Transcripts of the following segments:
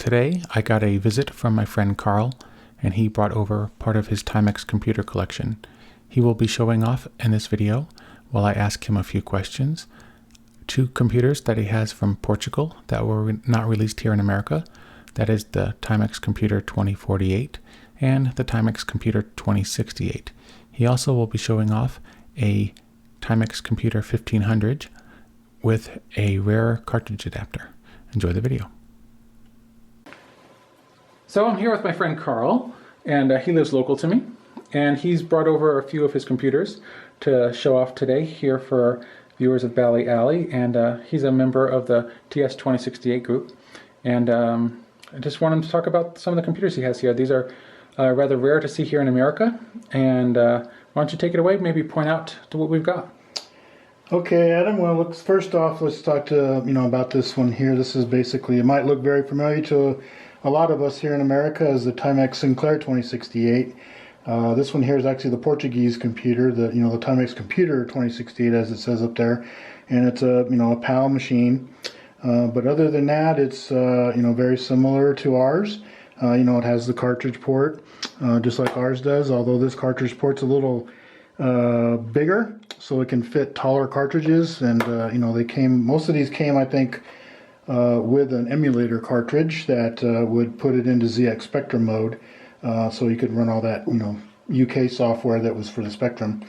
Today I got a visit from my friend Carl, and he brought over part of his Timex computer collection. He will be showing off in this video while I ask him a few questions. Two computers that he has from Portugal that were not released here in America. That is the Timex Computer 2048 and the Timex Computer 2068. He also will be showing off a Timex Computer 1500 with a rare cartridge adapter. Enjoy the video. So I'm here with my friend Carl, and he lives local to me, and he's brought over a few of his computers to show off today here for viewers of Bally Alley, and he's a member of the TS 2068 group, and I just want him to talk about some of the computers he has here. These are rather rare to see here in America, and why don't you take it away, maybe point out to what we've got. Okay, Adam, well, first off, let's talk to about this one here. This is basically, it might look very familiar to a lot of us here in America, as the Timex Sinclair 2068. This one here is actually the Portuguese computer, the Timex Computer 2068, as it says up there, and it's a a PAL machine. But other than that, it's very similar to ours. It has the cartridge port, just like ours does. Although this cartridge port's a little bigger, so it can fit taller cartridges. And most of these came, I think, with an emulator cartridge that would put it into ZX Spectrum mode, so you could run all that UK software that was for the Spectrum.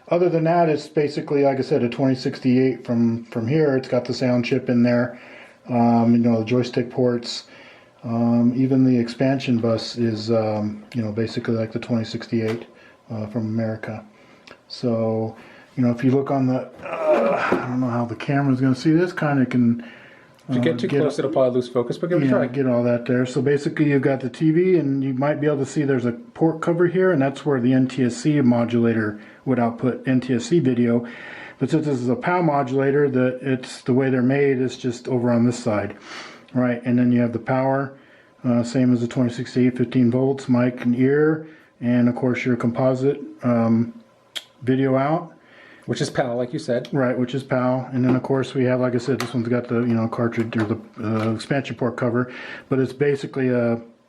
Other than that, it's basically, like I said, a 2068 from here. It's got the sound chip in there, the joystick ports, even the expansion bus is basically like the 2068 from America. So if you look on the I don't know how the camera's going to see this, kind of can. If you get too close, it'll probably lose focus, but give it a try. Get all that there. So basically, you've got the TV, and you might be able to see there's a port cover here, and that's where the NTSC modulator would output NTSC video. But since this is a PAL modulator, it's the way they're made is just over on this side, right? And then you have the power, same as the 2068, 15 volts, mic and ear, and of course your composite video out. Which is PAL, like you said. Right, which is PAL. And then, of course, we have, like I said, this one's got the, cartridge or the expansion port cover. But it's basically,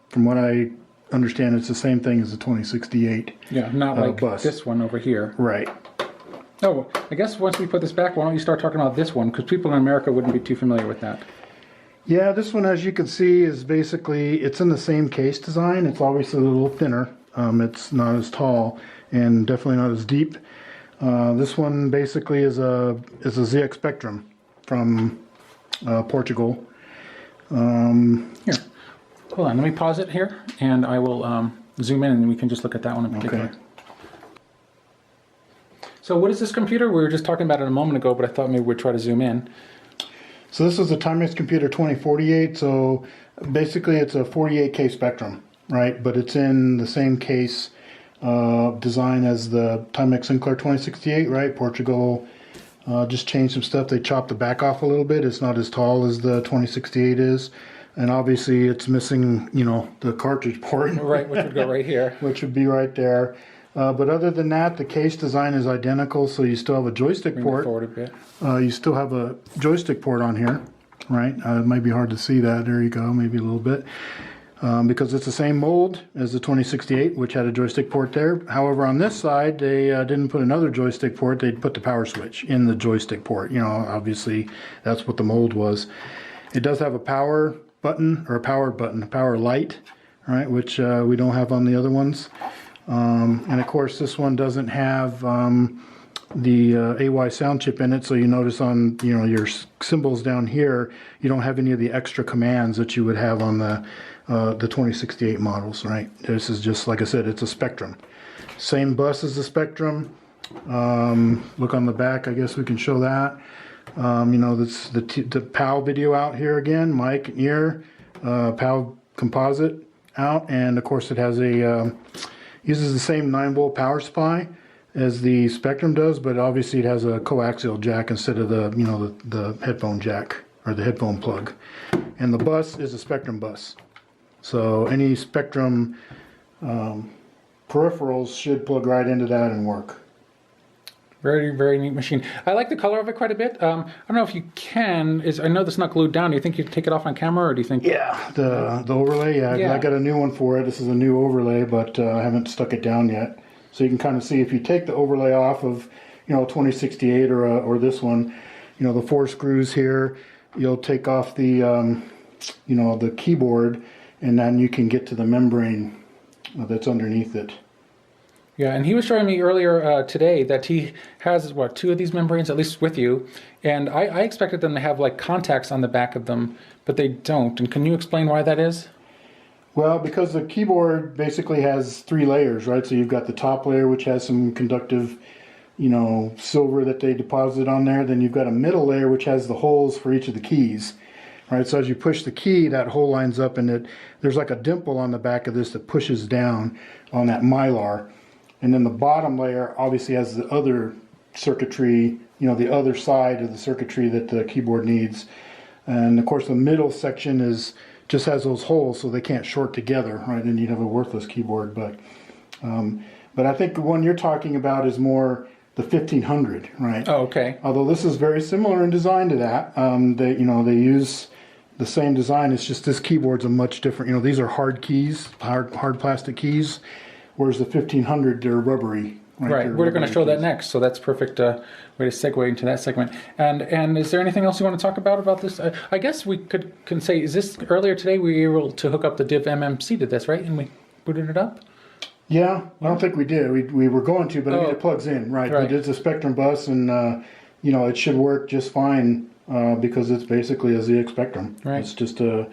from what I understand, it's the same thing as the 2068. Yeah, not like bus. This one over here. Right. Oh, I guess once we put this back, why don't you start talking about this one? Because people in America wouldn't be too familiar with that. Yeah, this one, as you can see, is basically, it's in the same case design. It's obviously a little thinner. It's not as tall and definitely not as deep. This one basically is a ZX Spectrum from Portugal. Here, hold on. Let me pause it here, and I will zoom in, and we can just look at that one in particular. Okay. So what is this computer? We were just talking about it a moment ago, but I thought maybe we'd try to zoom in. So this is the Timex Computer 2048. So basically it's a 48K Spectrum, right? But it's in the same case design as the Timex Sinclair 2068, right? Portugal just changed some stuff. They chopped the back off a little bit. It's not as tall as the 2068 is, and obviously it's missing, the cartridge port, right, which would go right here, which would be right there. But other than that, the case design is identical. So you still have a joystick port. Forward a bit. You still have a joystick port on here, right? It might be hard to see that. There you go, maybe a little bit. Because it's the same mold as the 2068, which had a joystick port there. However, on this side, they didn't put another joystick port. They put the power switch in the joystick port. Obviously, that's what the mold was. It does have a power button, or a power light, right, which we don't have on the other ones. And of course, this one doesn't have the AY sound chip in it, so you notice on your symbols down here, you don't have any of the extra commands that you would have on the 2068 models, right? This is just, like I said, it's a Spectrum. Same bus as the Spectrum. Look on the back, I guess we can show that. That's the PAL video out here again, mic and ear, PAL composite out, and of course it has uses the same 9-volt power supply as the Spectrum does, but obviously it has a coaxial jack instead of the headphone jack or the headphone plug. And the bus is a Spectrum bus. So any Spectrum peripherals should plug right into that and work. Very, very neat machine. I like the color of it quite a bit. I don't know if you can. I know that's not glued down. Do you think you can take it off on camera, or do you think? Yeah, the overlay. Yeah, I got a new one for it. This is a new overlay, but I haven't stuck it down yet. So you can kind of see if you take the overlay off of, 2068 or this one, the 4 screws here. You'll take off the, the keyboard, and then you can get to the membrane that's underneath it. Yeah, and he was showing me earlier today that he has, 2 of these membranes, at least with you, and I expected them to have like contacts on the back of them, but they don't. And can you explain why that is? Well, because the keyboard basically has 3 layers, right? So you've got the top layer, which has some conductive, silver that they deposit on there. Then you've got a middle layer, which has the holes for each of the keys. Right, so as you push the key, that hole lines up, and there's like a dimple on the back of this that pushes down on that mylar. And then the bottom layer obviously has the other circuitry, the other side of the circuitry that the keyboard needs. And of course the middle section just has those holes so they can't short together, right? And you'd have a worthless keyboard. But I think the one you're talking about is more the 1500, right? Oh, okay. Although this is very similar in design to that. They use the same design. It's just this keyboard's a much different. These are hard keys, hard plastic keys. Whereas the 1500, they're rubbery. Right, we're going to show that next, so that's perfect way to segue into that segment. And is there anything else you want to talk about this? I guess we can say, is this earlier today we were able to hook up the div MMC to this, right? And we booted it up? Yeah, I don't think we did. We were going to, but I mean, it plugs in, right? It's a Spectrum bus, and it should work just fine because it's basically a ZX Spectrum. Right. It's just a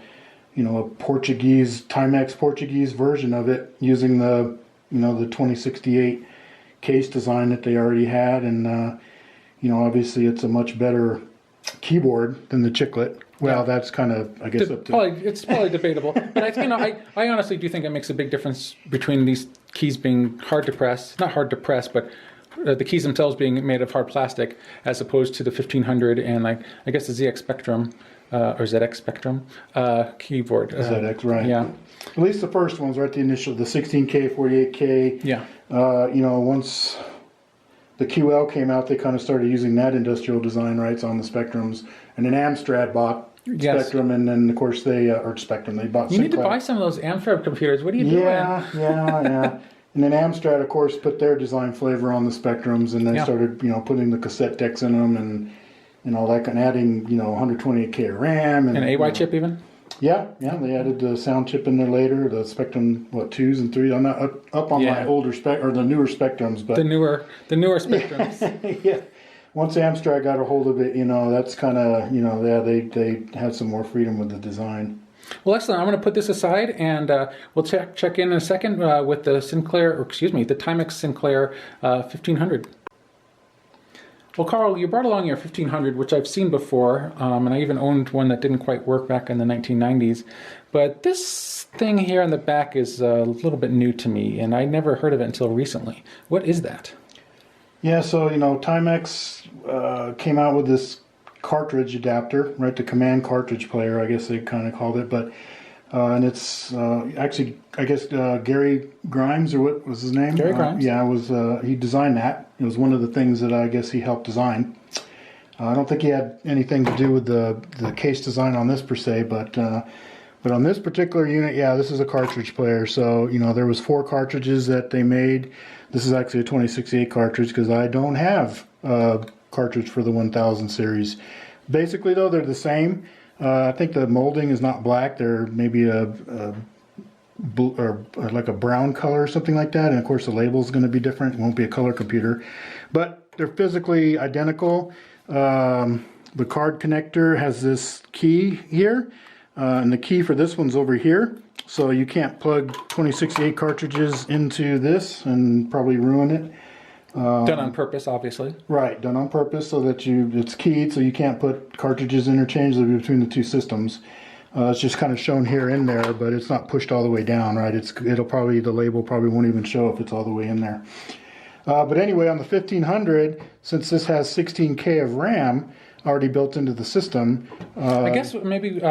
Timex Portuguese version of it using the 2068 case design that they already had, and obviously it's a much better keyboard than the chiclet. Well, that's kind of, I guess, it's probably debatable, but I honestly do think it makes a big difference between these keys being hard to press, not hard to press, but the keys themselves being made of hard plastic, as opposed to the 1500 and I guess the ZX Spectrum or ZX Spectrum keyboard. ZX, right? Yeah. At least the first ones, right? The initial, the 16K, 48K. Yeah. Once the QL came out, they kind of started using that industrial design rights on the Spectrums, and then Amstrad bought Spectrum, and then of course they Spectrum. They bought. You need to buy some of those Amstrad computers. What are you doing? Yeah. And then Amstrad, of course, put their design flavor on the Spectrums, and they started, putting the cassette decks in them and all that, and adding, 128K of RAM and an AY chip even. Yeah, they added the sound chip in there later. The Spectrum, 2s and 3s. I'm not up on my older or the newer Spectrums, but the newer Spectrums. Yeah. Once Amstrad got a hold of it, that's kind of, they had some more freedom with the design. Well, excellent. I'm going to put this aside, and we'll check in a second with the the Timex Sinclair 1500. Well, Carl, you brought along your 1500, which I've seen before, and I even owned one that didn't quite work back in the 1990s. But this thing here on the back is a little bit new to me, and I never heard of it until recently. What is that? Yeah, so, Timex came out with this cartridge adapter, right? The Command Cartridge Player, I guess they kind of called it. But and it's actually, I guess, Gary Grimes, or what was his name? Gary Grimes. He designed that. It was one of the things that I guess he helped design. I don't think he had anything to do with the case design on this per se, but on this particular unit, this is a cartridge player. So, there was 4 cartridges that they made. This is actually a 2068 cartridge because I don't have a cartridge for the 1000 series. Basically, though, they're the same. I think the molding is not black. They're maybe a blue, or like a brown color or something like that. And of course the label is going to be different. It won't be a color computer, but they're physically identical. The card connector has this key here, and the key for this one's over here. So you can't plug 2068 cartridges into this and probably ruin it. Done on purpose, obviously. Right, done on purpose so that it's keyed, so you can't put cartridges interchangeably between the two systems. It's just kind of shown here in there, but it's not pushed all the way down, right? The label probably won't even show if it's all the way in there. But anyway, on the 1500, since this has 16K of RAM already built into the system. I guess maybe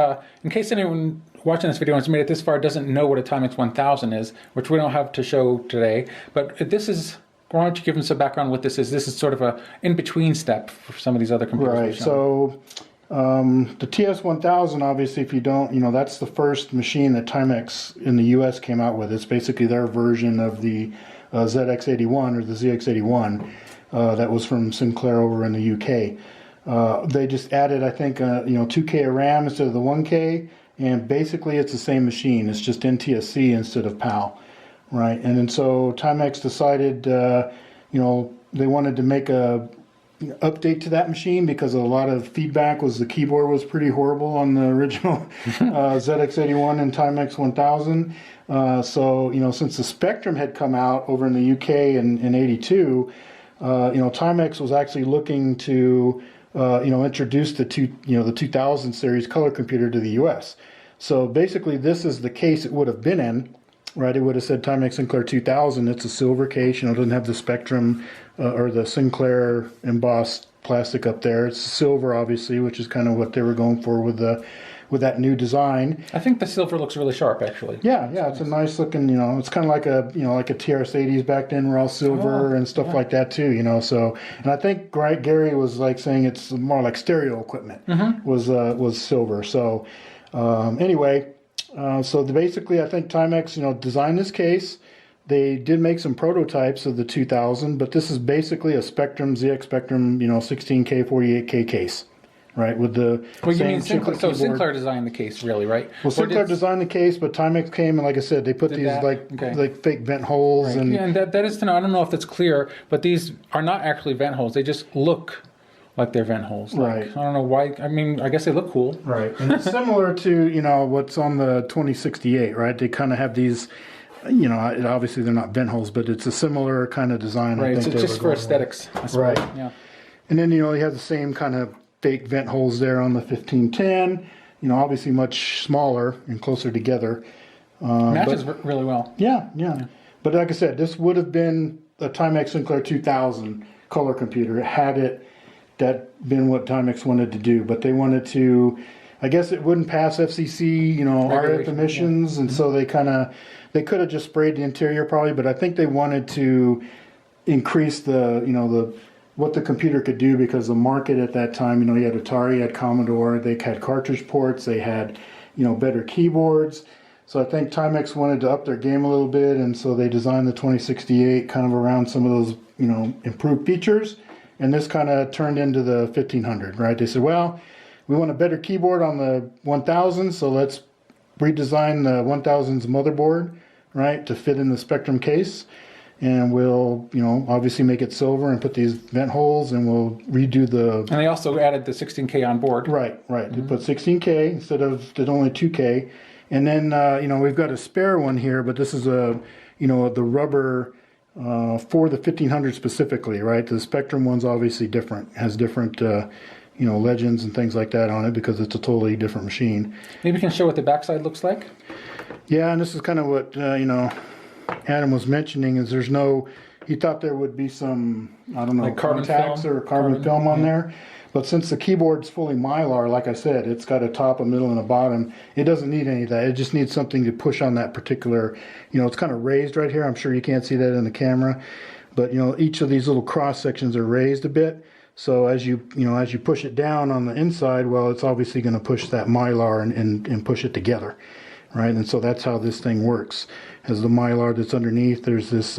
in case anyone watching this video and has made it this far doesn't know what a Timex 1000 is, which we don't have to show today, but this is why don't you give them some background on what this is? This is sort of a in-between step for some of these other computers. Right. So the TS1000, obviously, if you don't, that's the first machine that Timex in the U.S. came out with. It's basically their version of the ZX81 or the ZX81 that was from Sinclair over in the UK. They just added, I think, 2K of RAM instead of the 1K, and basically it's the same machine. It's just NTSC instead of PAL, right? And then so Timex decided, they wanted to make a update to that machine because a lot of feedback was the keyboard was pretty horrible on the original ZX81 and Timex 1000. So, since the Spectrum had come out over in the UK in 82, Timex was actually looking to introduce the 2000 series color computer to the U.S. So basically, this is the case it would have been in, right? It would have said Timex Sinclair 2000. It's a silver case. It doesn't have the Spectrum or the Sinclair embossed plastic up there. It's silver, obviously, which is kind of what they were going for with that new design. I think the silver looks really sharp, actually. Yeah, it's a nice looking. It's kind of like a TRS-80s back then, were all silver and stuff like that too. So, and I think Gary was like saying it's more like stereo equipment was silver. So, anyway, basically, I think Timex designed this case. They did make some prototypes of the 2000, but this is basically a Spectrum ZX Spectrum 16K 48K case. Right, with the same Sinclair, so Sinclair designed the case, really, right? Well, Sinclair designed the case, but Timex came and, like I said, they put these like fake vent holes, right. and that is to know. I don't know if that's clear, but these are not actually vent holes. They just look like they're vent holes. Right. I don't know why. I mean, I guess they look cool. Right, and it's similar to what's on the 2068. Right, they kind of have these. Obviously they're not vent holes, but it's a similar kind of design. Right, I think it's just for aesthetics. Right. Yeah. And then you have the same kind of fake vent holes there on the 1510. Obviously much smaller and closer together. Matches really well. Yeah. But like I said, this would have been a Timex Sinclair 2000 color computer had that been what Timex wanted to do. But they wanted to, I guess it wouldn't pass FCC, RF emissions, and so they could have just sprayed the interior probably. But I think they wanted to increase the what the computer could do, because the market at that time, you had Atari, you had Commodore, they had cartridge ports, they had, better keyboards. So I think Timex wanted to up their game a little bit, and so they designed the 2068 kind of around some of those, improved features. And this kind of turned into the 1500, right? They said, well, we want a better keyboard on the 1000, so let's redesign the 1000's motherboard, right, to fit in the Spectrum case. And we'll, obviously make it silver and put these vent holes, and we'll redo the... And they also added the 16K on board. Right. They put 16K instead of the only 2K. And then, we've got a spare one here, but this is the rubber for the 1500 specifically, right? The Spectrum one's obviously different, has different, legends and things like that on it because it's a totally different machine. Maybe you can show what the backside looks like? Yeah, and this is kind of what, Adam was mentioning is he thought there would be some, like carbon contacts film? or carbon film on there. But since the keyboard's fully Mylar, like I said, it's got a top, a middle, and a bottom. It doesn't need any of that. It just needs something to push on that particular, it's kind of raised right here. I'm sure you can't see that in the camera. But, each of these little cross sections are raised a bit. So as you push it down on the inside, well, it's obviously going to push that Mylar and push it together. Right, and so that's how this thing works. As the Mylar that's underneath, there's this,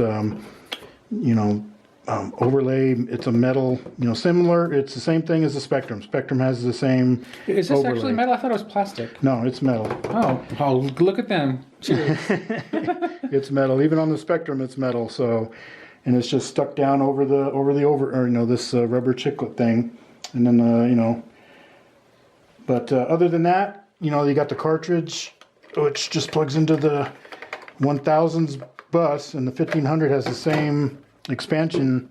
overlay. It's a metal, similar. It's the same thing as the Spectrum. Spectrum has the same. Is this actually metal? I thought it was plastic. No, it's metal. Oh, look at them. Cheers. It's metal. Even on the Spectrum, it's metal. So, and it's just stuck down over this rubber chiclet thing, and then But other than that, you got the cartridge, which just plugs into the 1000's bus, and the 1500 has the same expansion,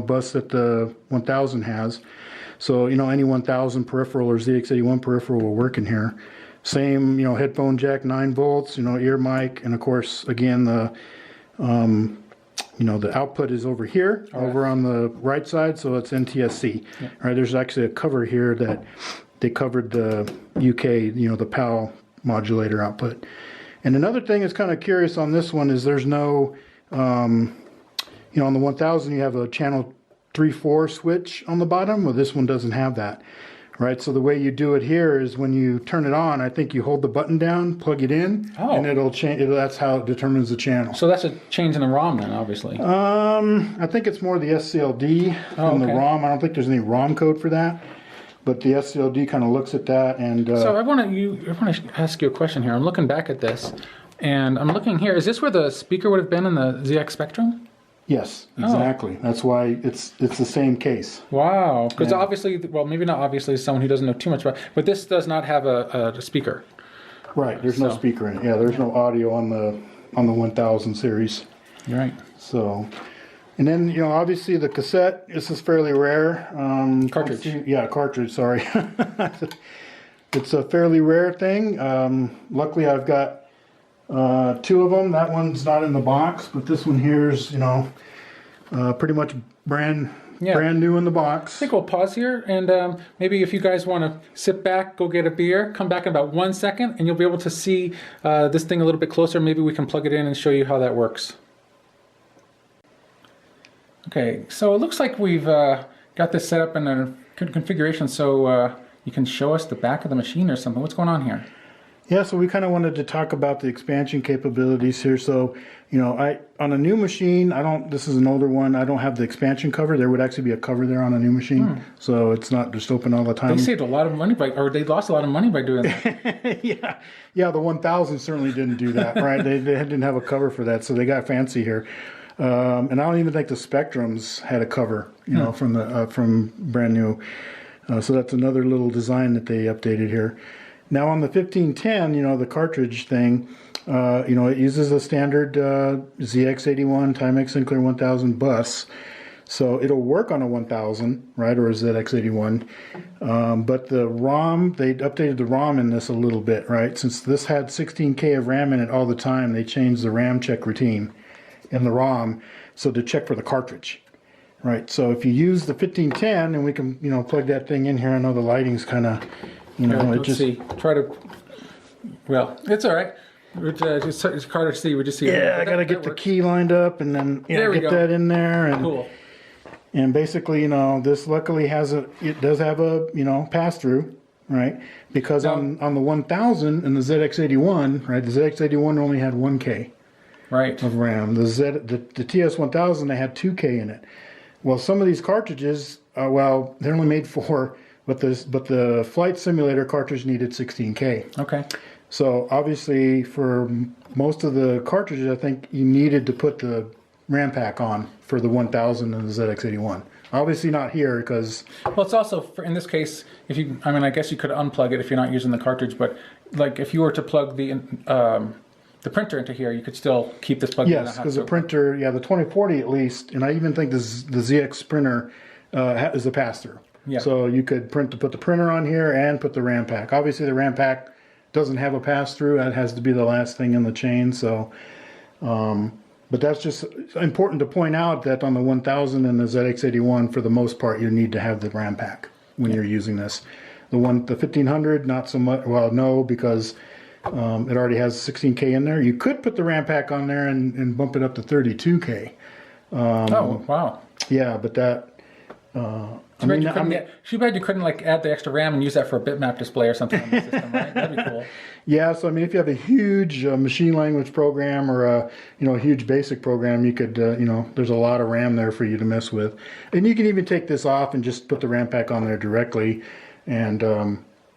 bus that the 1000 has. So, any 1000 peripheral or ZX81 peripheral will work in here. Same, headphone jack, 9 volts, ear mic, and of course, again, the output is over here, over on the right side, so it's NTSC. Yeah. Right, there's actually a cover here that they covered the UK, the PAL modulator output. And another thing that's kind of curious on this one is there's no, on the 1000 you have a channel 3-4 switch on the bottom. Well, this one doesn't have that. Right, so the way you do it here is when you turn it on, I think you hold the button down, plug it in, and it'll change. That's how it determines the channel. So that's a change in the ROM then, obviously. I think it's more the SCLD than the ROM. I don't think there's any ROM code for that, but the SCLD kind of looks at that. And so I want to ask you a question here. I'm looking back at this, and I'm looking here. Is this where the speaker would have been in the ZX Spectrum? Yes, exactly. That's why it's the same case. Wow. Because obviously, well, maybe not obviously, someone who doesn't know too much about it, but this does not have a speaker. Right. There's no speaker in it. Yeah, there's no audio on the 1000 series. You're right. So, and then obviously the cassette. This is fairly rare. Cartridge. Yeah, cartridge. Sorry. It's a fairly rare thing. Luckily, I've got 2 of them. That one's not in the box, but this one here's pretty much brand new in the box. I think we'll pause here, and maybe if you guys want to sit back, go get a beer, come back in about 1 second, and you'll be able to see this thing a little bit closer. Maybe we can plug it in and show you how that works. Okay, so it looks like we've got this set up in a good configuration, so you can show us the back of the machine or something. What's going on here? Yeah, so we kind of wanted to talk about the expansion capabilities here. So, on a new machine, this is an older one, I don't have the expansion cover. There would actually be a cover there on a new machine. So it's not just open all the time. They saved a lot of money they lost a lot of money by doing that. Yeah, the 1000 certainly didn't do that, right? They didn't have a cover for that, so they got fancy here. And I don't even think the Spectrums had a cover, from brand new. So that's another little design that they updated here. Now on the 1510, the cartridge thing, it uses a standard ZX81 Timex Sinclair 1000 bus. So it'll work on a 1000, right, or a ZX81. But the ROM, they updated the ROM in this a little bit, right? Since this had 16K of RAM in it all the time, they changed the RAM check routine in the ROM, so to check for the cartridge. Right, so if you use the 1510, and we can, plug that thing in here. I know the lighting's kind of... let's see. Try to. Well, it's all right. It's harder to see. We just see. Yeah, I gotta get the key lined up, and then get that in there. And, cool. And basically, this luckily it does have a pass through, right? Because on the 1000 and the ZX81, right, the ZX81 only had 1K, right, of RAM. The TS1000 they had 2K in it. Well, some of these cartridges, they're only made for. But the flight simulator cartridge needed 16K. Okay. So obviously for most of the cartridges, I think you needed to put the RAM pack on for the 1000 and the ZX81. Obviously not here because... Well, it's also, in this case, I guess you could unplug it if you're not using the cartridge, but like if you were to plug the printer into here, you could still keep this plugged in. Yes, because the printer, the 2040 at least, and I even think the ZX printer is a pass-through. Yeah. So you could put the printer on here and put the RAM pack. Obviously, the RAM pack doesn't have a pass-through. That has to be the last thing in the chain. So, but that's just important to point out that on the 1000 and the ZX81, for the most part, you need to have the RAM pack when you're using this. The 1500, not so much. Well, no, because it already has 16K in there. You could put the RAM pack on there and bump it up to 32K. Oh, wow. Yeah, but that... Too bad you couldn't add the extra RAM and use that for a bitmap display or something on the system, right? That'd be cool. Yeah, so if you have a huge machine language program or a huge basic program, you could there's a lot of RAM there for you to mess with, and you can even take this off and just put the RAM pack on there directly, and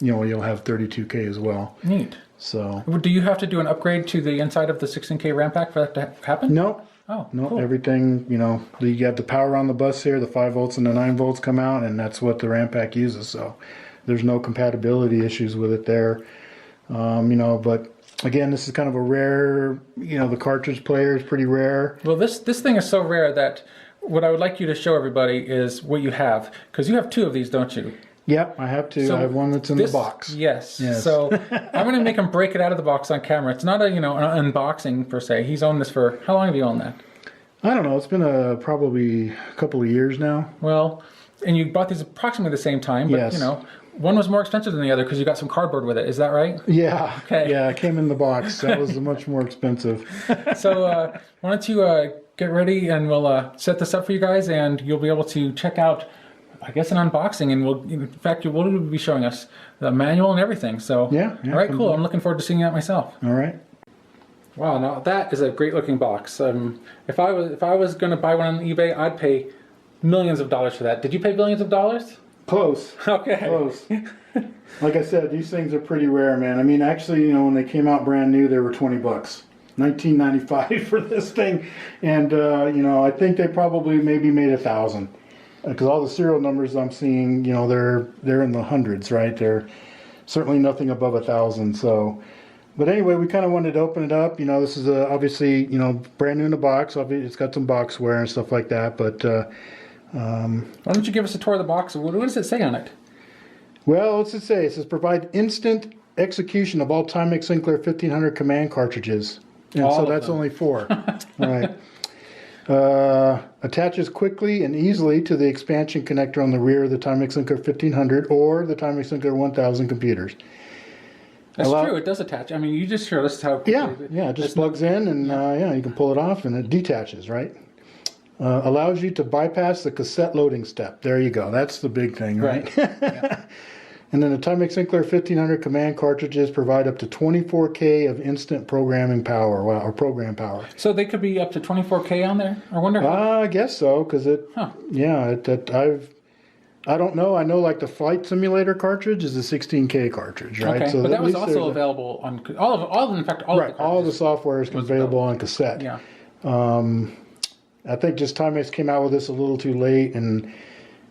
you'll have 32K as well. Neat. So, do you have to do an upgrade to the inside of the 16K RAM pack for that to happen? No. Oh, no, cool. Everything, you have the power on the bus here, the 5 volts and the 9 volts come out, and that's what the RAM pack uses. So there's no compatibility issues with it there. But again, this is kind of a rare, the cartridge player is pretty rare. Well, this thing is so rare that what I would like you to show everybody is what you have, because you have 2 of these, don't you? Yep, I have 2. So I have one that's in the box. Yes. So I'm going to make him break it out of the box on camera. It's not an unboxing per se. He's owned this for, how long have you owned that? I don't know. It's been probably a couple of years now. Well, and you bought these approximately the same time, but yes. One was more expensive than the other because you got some cardboard with it. Is that right? Yeah. Okay. Yeah, it came in the box. That was much more expensive. So why don't you get ready and we'll set this up for you guys, and you'll be able to check out, I guess, an unboxing, and in fact, you will be showing us the manual and everything. So, yeah, all right, cool. I'm looking forward to seeing that myself. All right. Wow, now that is a great looking box. If I was going to buy one on eBay, I'd pay millions of dollars for that. Did you pay billions of dollars? Close. Okay. Close. Like I said, these things are pretty rare, man. I mean, actually, when they came out brand new, they were $20. $19.95 for this thing, and I think they probably maybe made 1,000, because all the serial numbers I'm seeing, they're in the hundreds, right? They're certainly nothing above 1,000. So, but anyway, we kind of wanted to open it up. This is obviously brand new in the box. Obviously, it's got some boxware and stuff like that. But why don't you give us a tour of the box? What does it say on it? Well, what's it say? It says provide instant execution of all Timex Sinclair 1500 command cartridges. And so that's only 4. All right. Attaches quickly and easily to the expansion connector on the rear of the Timex Sinclair 1500 or the Timex Sinclair 1000 computers. That's true. It does attach. I mean, you just showed us how. Yeah, it just plugs in, and you can pull it off, and it detaches, right? Allows you to bypass the cassette loading step. There you go. That's the big thing, right? Yeah. And then the Timex Sinclair 1500 command cartridges provide up to 24K of instant programming power, or program power. So they could be up to 24K on there? I wonder. I guess so, because I don't know. I know like the flight simulator cartridge is a 16K cartridge, right? Okay, so but that was also available on all of the software is available on cassette. Yeah. I think just Timex came out with this a little too late, and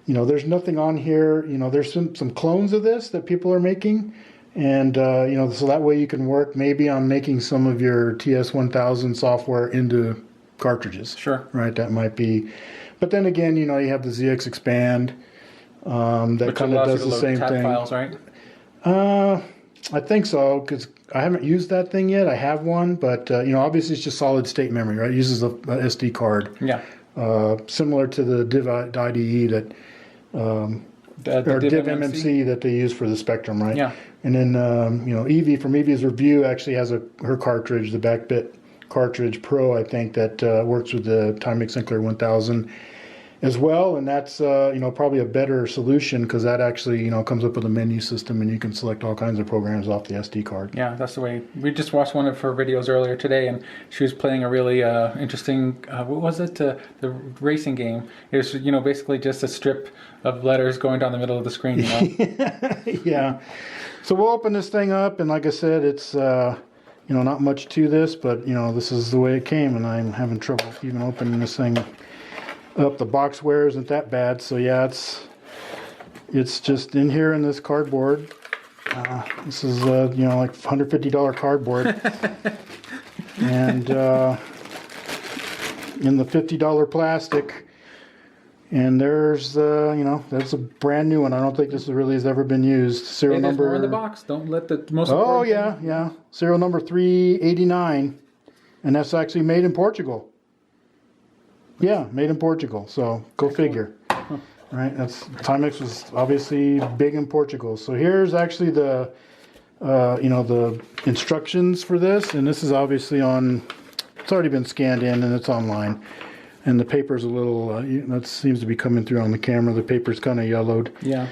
there's nothing on here. There's some clones of this that people are making, and so that way you can work maybe on making some of your TS1000 software into cartridges. Sure. Right. That might be, but then again, you have the ZX Expand. That kind of does the same thing. Files, right? I think so, because I haven't used that thing yet. I have one, but obviously it's just solid state memory, right? It uses a SD card. Yeah. Similar to the Div IDE that, or Div MMC that they use for the Spectrum, right? Yeah. And then Evie from Evie's review actually has her cartridge, the Backbit cartridge Pro, I think, that works with the Timex Sinclair 1000. As well, and that's probably a better solution, because that actually comes up with a menu system, and you can select all kinds of programs off the SD card. Yeah, that's the way. We just watched one of her videos earlier today, and she was playing a really interesting. What was it? The racing game. It was basically just a strip of letters going down the middle of the screen. Yeah. So we'll open this thing up, and like I said, it's not much to this, but this is the way it came, and I'm having trouble even opening this thing up. The boxware isn't that bad, so yeah, it's just in here in this cardboard. This is like $150 cardboard, and in the $50 plastic. And there's that's a brand new one. I don't think this really has ever been used. Serial number. More in the box. Don't let the most. Oh yeah. Serial number 389, and that's actually made in Portugal. Yeah, made in Portugal. So go figure. Huh. Right, that's Timex was obviously big in Portugal. So here's actually the the instructions for this, and this is obviously it's already been scanned in and it's online. And the paper's a little that seems to be coming through on the camera. The paper's kind of yellowed. Yeah.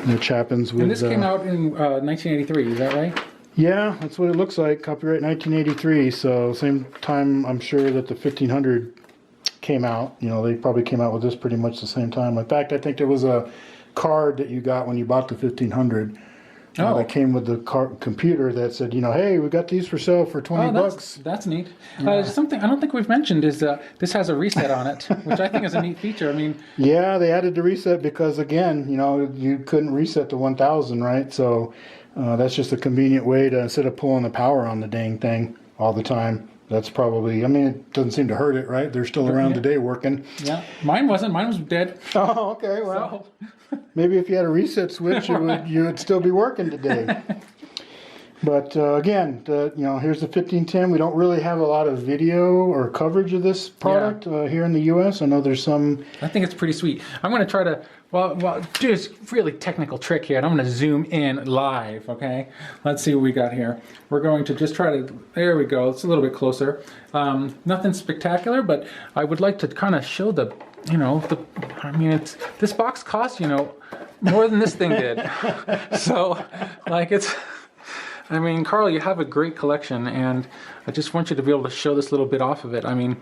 Which happens with. And this came out in 1983. Is that right? Yeah, that's what it looks like. Copyright 1983. So same time, I'm sure that the 1500 came out. They probably came out with this pretty much the same time. In fact, I think there was a card that you got when you bought the 1500 that came with the computer that said, hey, we got these for sale for $20. That's neat. Yeah. Something I don't think we've mentioned is this has a reset on it, which I think is a neat feature. I mean, yeah, they added the reset because again, you couldn't reset the 1000, right? So that's just a convenient way to, instead of pulling the power on the dang thing all the time. That's probably, it doesn't seem to hurt it, right? They're still around today working. Yeah, mine wasn't. Mine was dead. Oh, okay. Well, maybe if you had a reset switch, you would still be working today. But again, here's the 1510. We don't really have a lot of video or coverage of this product here in the U.S. I know there's some. I think it's pretty sweet. I'm going to try to, well, do this really technical trick here, and I'm going to zoom in live, okay? Let's see what we got here. We're going to just try to, there we go. It's a little bit closer. Nothing spectacular, but I would like to kind of show the, this box cost, more than this thing did. So, Carl, you have a great collection, and I just want you to be able to show this little bit off of it. And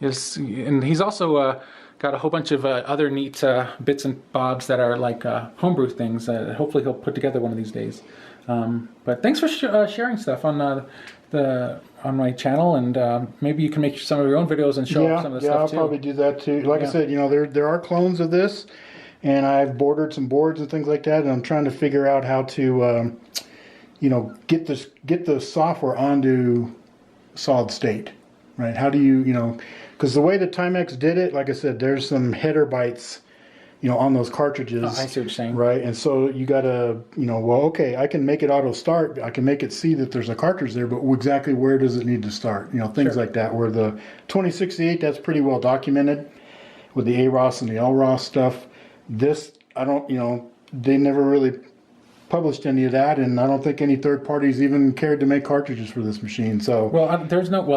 he's also got a whole bunch of other neat bits and bobs that are like homebrew things that hopefully he'll put together one of these days. But thanks for sharing stuff on my channel, and maybe you can make some of your own videos and show some of the stuff too. Yeah, I'll probably do that too. Like I said, there are clones of this, and I've bordered some boards and things like that, and I'm trying to figure out how to get the software onto solid state, right? How do you, because the way that Timex did it, like I said, there's some header bytes, on those cartridges. Oh, I see what you're saying. Right, and so you gotta, okay, I can make it auto start, I can make it see that there's a cartridge there, but exactly where does it need to start? Things like that. Where the 2068, that's pretty well documented with the AROS and the LROS stuff. This, I don't, they never really published any of that, and I don't think any third parties even cared to make cartridges for this machine. So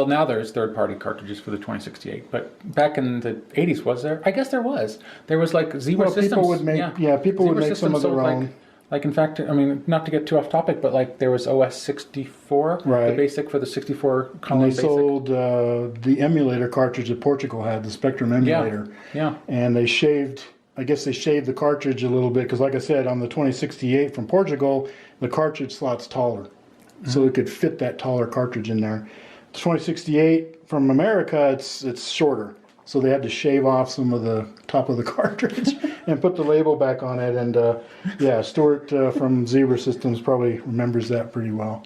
now there's third party cartridges for the 2068, but back in the 80s, was there? I guess there was like Zebra Systems. People would make some of their own. Like in fact, not to get too off topic, but like there was OS 64, right, the basic for the 64 column. And they sold the emulator cartridge that Portugal had, the Spectrum emulator. Yeah. And they shaved. I guess they shaved the cartridge a little bit because, like I said, on the 2068 from Portugal, the cartridge slot's taller, so it could fit that taller cartridge in there. The 2068 from America, it's shorter, so they had to shave off some of the top of the cartridge and put the label back on it. And Stuart from Zebra Systems probably remembers that pretty well.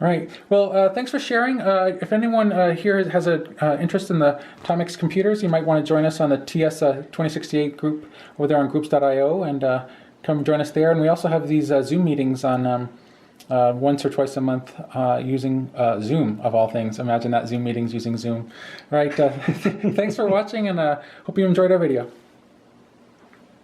All right. Well, thanks for sharing. If anyone here has an interest in the Timex computers, you might want to join us on the TS 2068 group over there on groups.io, and come join us there. And we also have these Zoom meetings on once or twice a month using Zoom, of all things. Imagine that, Zoom meetings using Zoom. All right. Thanks for watching, and hope you enjoyed our video.